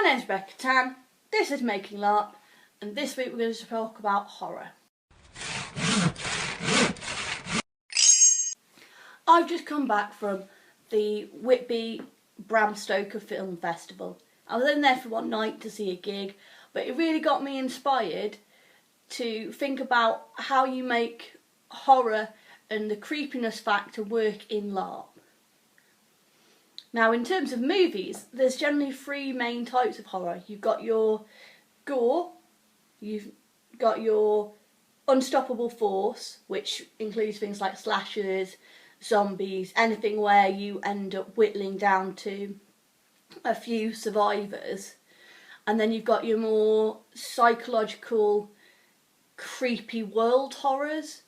My name's Rebecca Tan, this is Making LARP, and this week we're going to talk about horror. I've just come back from the Whitby Bram Stoker Film Festival. I was in there for one night to see a gig, but it really got me inspired to think about how you make horror and the creepiness factor work in LARP. Now, in terms of movies, there's generally three main types of horror. You've got your gore, you've got your unstoppable force, which includes things like slashers, zombies, anything where you end up whittling down to a few survivors. And then you've got your more psychological, creepy world horrors,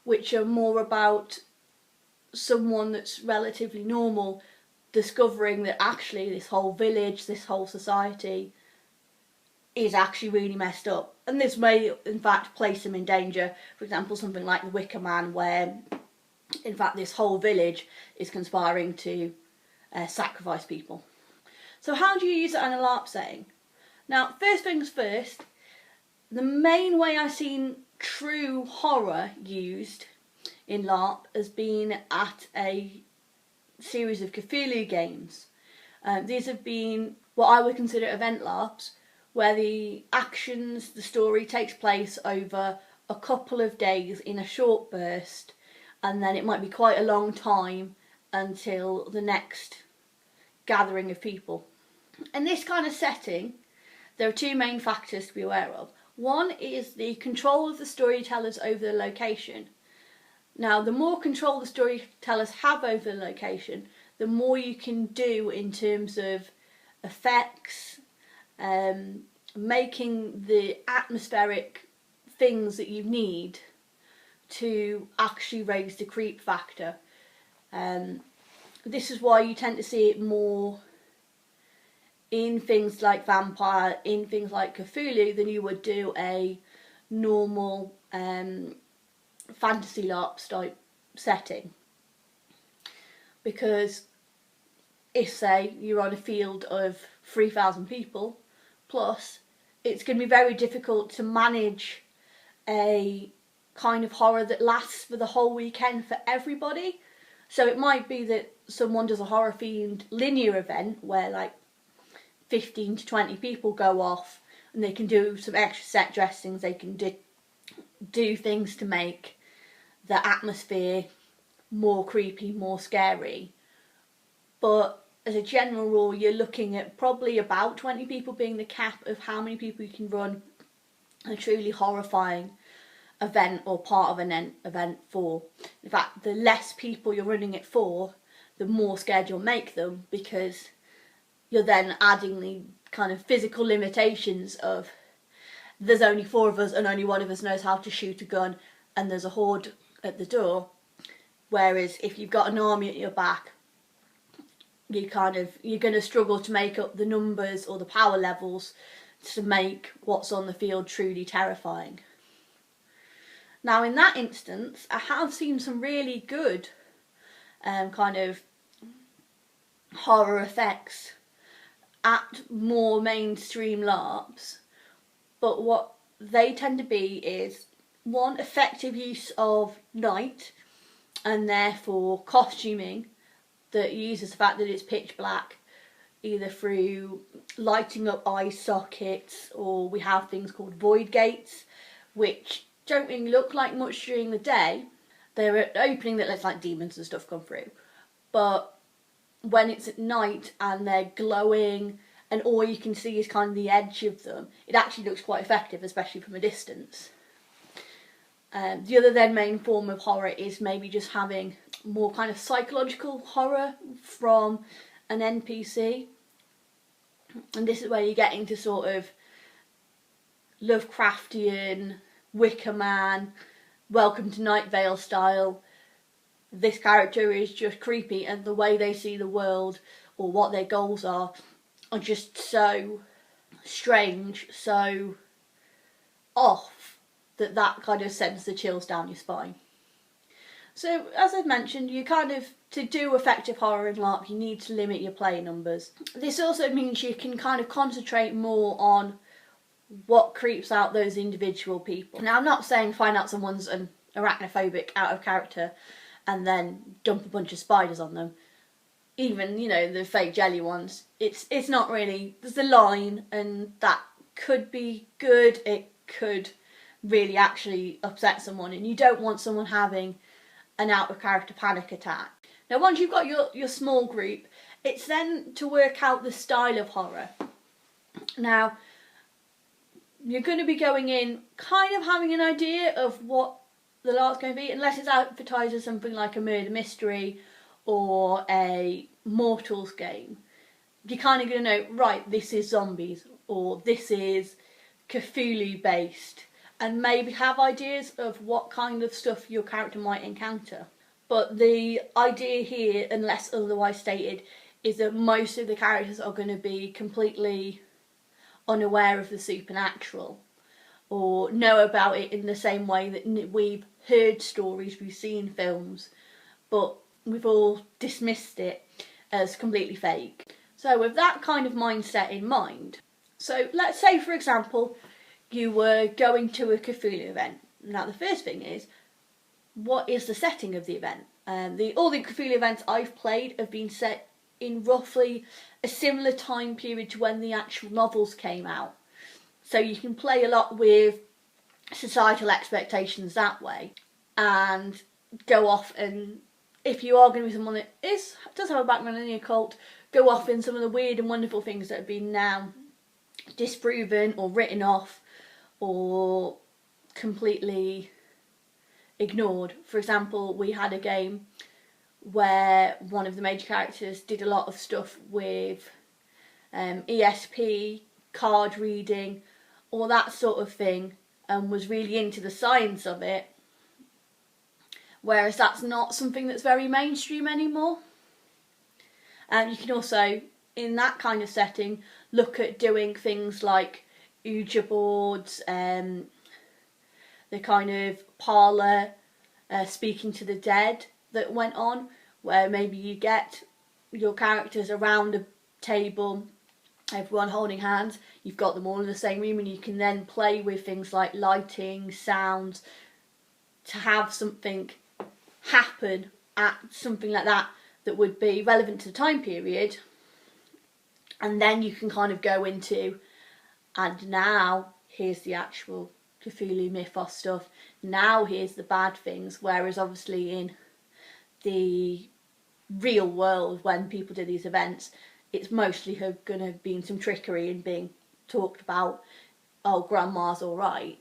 which are more about someone that's relatively normal discovering that actually this whole village, this whole society is actually really messed up. And this may in fact place them in danger. For example, something like the Wicker Man, where in fact this whole village is conspiring to sacrifice people. So how do you use it in a LARP setting? Now, first things first, the main way I've seen true horror used in LARP has been at a series of Cthulhu games. These have been what I would consider event LARPs, where the actions, the story takes place over a couple of days in a short burst, and then it might be quite a long time until the next gathering of people. In this kind of setting, there are two main factors to be aware of. One is the control of the storytellers over the location. Now, the more control the storytellers have over the location, the more you can do in terms of effects, making the atmospheric things that you need to actually raise the creep factor. This is why you tend to see it more in things like Vampire, in things like Cthulhu, than you would do a normal fantasy LARP type setting. Because if, say, you're on a field of 3,000 people plus, it's going to be very difficult to manage a kind of horror that lasts for the whole weekend for everybody. So it might be that someone does a horror themed linear event where like 15 to 20 people go off and they can do some extra set dressings, they can do things to make the atmosphere more creepy, more scary. But as a general rule, you're looking at probably about 20 people being the cap of how many people you can run a truly horrifying event or part of an event for. In fact, the less people you're running it for, the more scared you'll make them, because you're then adding the kind of physical limitations of there's only 4 of us and only one of us knows how to shoot a gun and there's a horde at the door. Whereas if you've got an army at your back, you're going to struggle to make up the numbers or the power levels to make what's on the field truly terrifying. Now, in that instance, I have seen some really good kind of horror effects at more mainstream LARPs, but what they tend to be is, one, effective use of night and therefore costuming that uses the fact that it's pitch black, either through lighting up eye sockets, or we have things called void gates, which don't really look like much during the day. They're an opening that lets like demons and stuff come through, but when it's at night and they're glowing and all you can see is kind of the edge of them, it actually looks quite effective, especially from a distance. The other then main form of horror is maybe just having more kind of psychological horror from an NPC. And this is where you're getting to sort of Lovecraftian, Wicker Man, Welcome to Night Vale style. This character is just creepy, and the way they see the world or what their goals are just so strange, so off, that kind of sends the chills down your spine. So, as I've mentioned, you kind of, to do effective horror in LARP, you need to limit your player numbers. This also means you can kind of concentrate more on what creeps out those individual people. Now, I'm not saying find out someone's an arachnophobic out of character and then dump a bunch of spiders on them. Even, you know, the fake jelly ones. It's not really, there's a line, and that could be good, it could really actually upset someone, and you don't want someone having an out of character panic attack. Now, once you've got your small group, it's then to work out the style of horror. Now, you're going to be going in kind of having an idea of what the LARP's going to be, unless it's advertised as something like a murder mystery or a Mortals game. You're kind of going to know, right, this is zombies, or this is Cthulhu based, and maybe have ideas of what kind of stuff your character might encounter. But the idea here, unless otherwise stated, is that most of the characters are going to be completely unaware of the supernatural, or know about it in the same way that we've heard stories, we've seen films, but we've all dismissed it as completely fake. So with that kind of mindset in mind, so let's say, for example, you were going to a Cthulhu event. Now, the first thing is, what is the setting of the event? All the Cthulhu events I've played have been set in roughly a similar time period to when the actual novels came out. So you can play a lot with societal expectations that way, and go off, and if you are going to be someone that does have a background in the occult, go off in some of the weird and wonderful things that have been now disproven or written off or completely ignored. For example, we had a game where one of the major characters did a lot of stuff with ESP, card reading, all that sort of thing, and was really into the science of it, whereas that's not something that's very mainstream anymore. And you can also, in that kind of setting, look at doing things like Ouija boards, the kind of parlour speaking to the dead that went on, where maybe you get your characters around a table, everyone holding hands, you've got them all in the same room, and you can then play with things like lighting, sounds, to have something happen at something like that that would be relevant to the time period. And then you can kind of go into, and now here's the actual Cthulhu mythos stuff, now here's the bad things. Whereas obviously in the real world, when people do these events, it's mostly going to be some trickery and being talked about, oh, grandma's alright.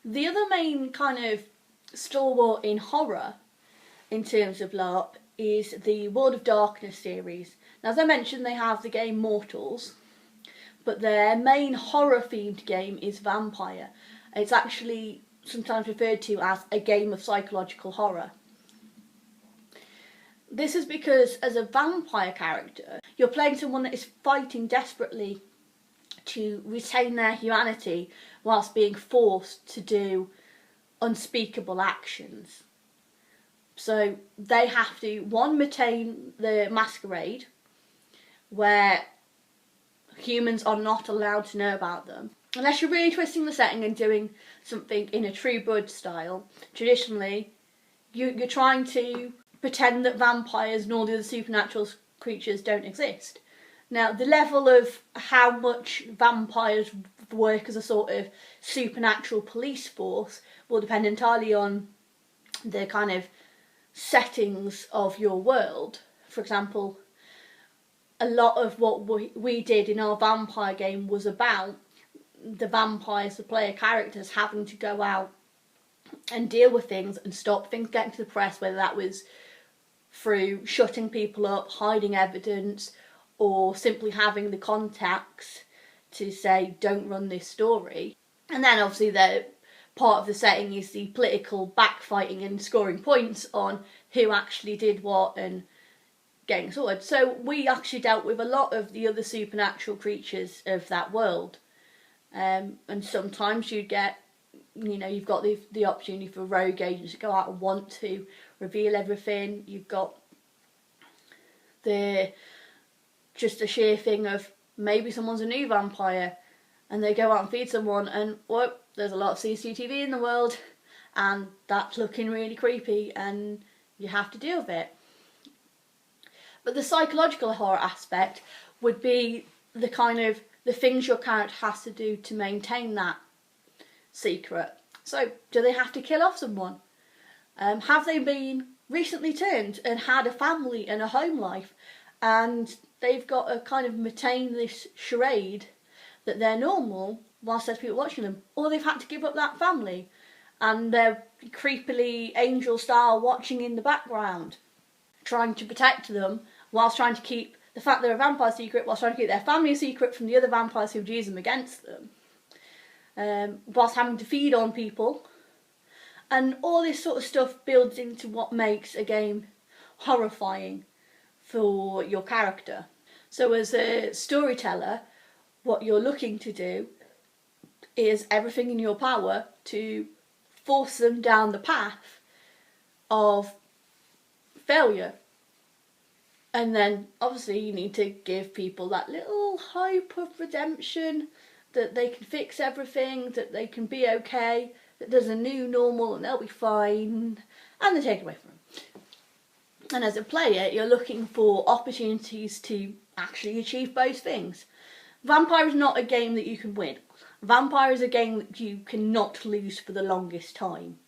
The other main kind of stalwart in horror in terms of LARP is the World of Darkness series. Now, as I mentioned, they have the game Mortals, but their main horror themed game is Vampire. It's actually sometimes referred to as a game of psychological horror. This is because as a vampire character, you're playing someone that is fighting desperately to retain their humanity whilst being forced to do unspeakable actions. So they have to, one, maintain the masquerade, where humans are not allowed to know about them. Unless you're really twisting the setting and doing something in a True Blood style, traditionally you're trying to pretend that vampires and all the other supernatural creatures don't exist. Now, the level of how much vampires work as a sort of supernatural police force will depend entirely on the kind of settings of your world. For example, a lot of what we did in our vampire game was about the vampires, the player characters, having to go out and deal with things and stop things getting to the press, whether that was through shutting people up, hiding evidence, or simply having the contacts to say, don't run this story. And then obviously the part of the setting is the political backfighting and scoring points on who actually did what and getting sorted. So we actually dealt with a lot of the other supernatural creatures of that world. And sometimes you'd get you know, you've got the opportunity for rogue agents to go out and want to reveal everything. You've got just the sheer thing of maybe someone's a new vampire and they go out and feed someone and whoop, there's a lot of CCTV in the world and that's looking really creepy and you have to deal with it. But the psychological horror aspect would be the kind of the things your character has to do to maintain that secret. So, do they have to kill off someone? Have they been recently turned and had a family and a home life and they've got to kind of maintain this charade that they're normal whilst there's people watching them, or they've had to give up that family and they're creepily angel style watching in the background trying to protect them whilst trying to keep the fact they're a vampire secret, whilst trying to keep their family secret from the other vampires who've used them against them, whilst having to feed on people. And all this sort of stuff builds into what makes a game horrifying for your character. So as a storyteller, what you're looking to do is everything in your power to force them down the path of failure. And then obviously you need to give people that little hope of redemption, that they can fix everything, that they can be okay, that there's a new normal and they'll be fine, and they take it away from them. And as a player, you're looking for opportunities to actually achieve both things. Vampire is not a game that you can win. Vampire is a game that you cannot lose for the longest time.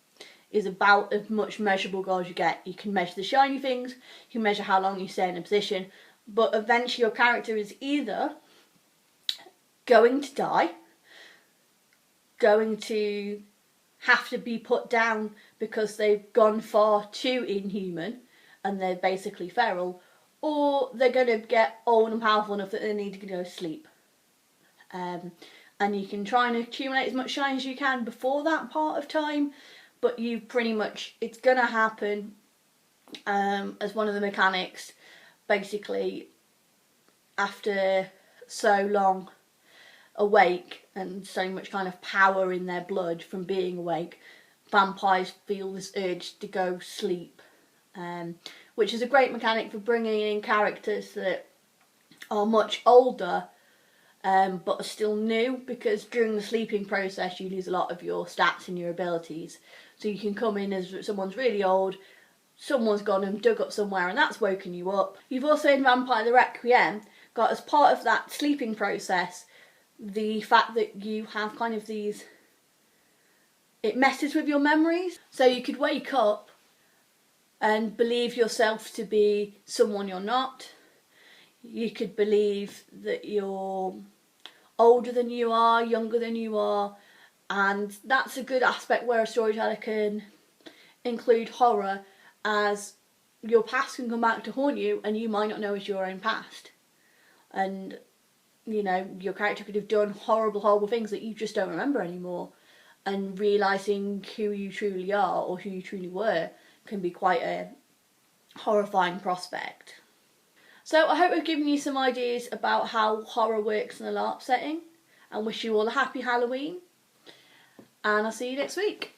Is about as much measurable goal as you get. You can measure the shiny things, you can measure how long you stay in a position, but eventually your character is either going to die, going to have to be put down because they've gone far too inhuman and they're basically feral, or they're going to get old and powerful enough that they need to go to sleep. And you can try and accumulate as much shine as you can before that part of time, but you pretty much, it's going to happen as one of the mechanics. Basically, after so long awake and so much kind of power in their blood from being awake, vampires feel this urge to go sleep, which is a great mechanic for bringing in characters that are much older but are still new, because during the sleeping process you lose a lot of your stats and your abilities. So you can come in as someone's really old, someone's gone and dug up somewhere and that's woken you up. You've also in Vampire the Requiem got, as part of that sleeping process, the fact that you have kind of these, it messes with your memories. So you could wake up and believe yourself to be someone you're not. You could believe that you're older than you are, younger than you are, and that's a good aspect where a storyteller can include horror, as your past can come back to haunt you and you might not know it's your own past. And you know, your character could have done horrible things that you just don't remember anymore, and realising who you truly are or who you truly were can be quite a horrifying prospect. So I hope I've given you some ideas about how horror works in a LARP setting, and wish you all a happy Halloween, and I'll see you next week.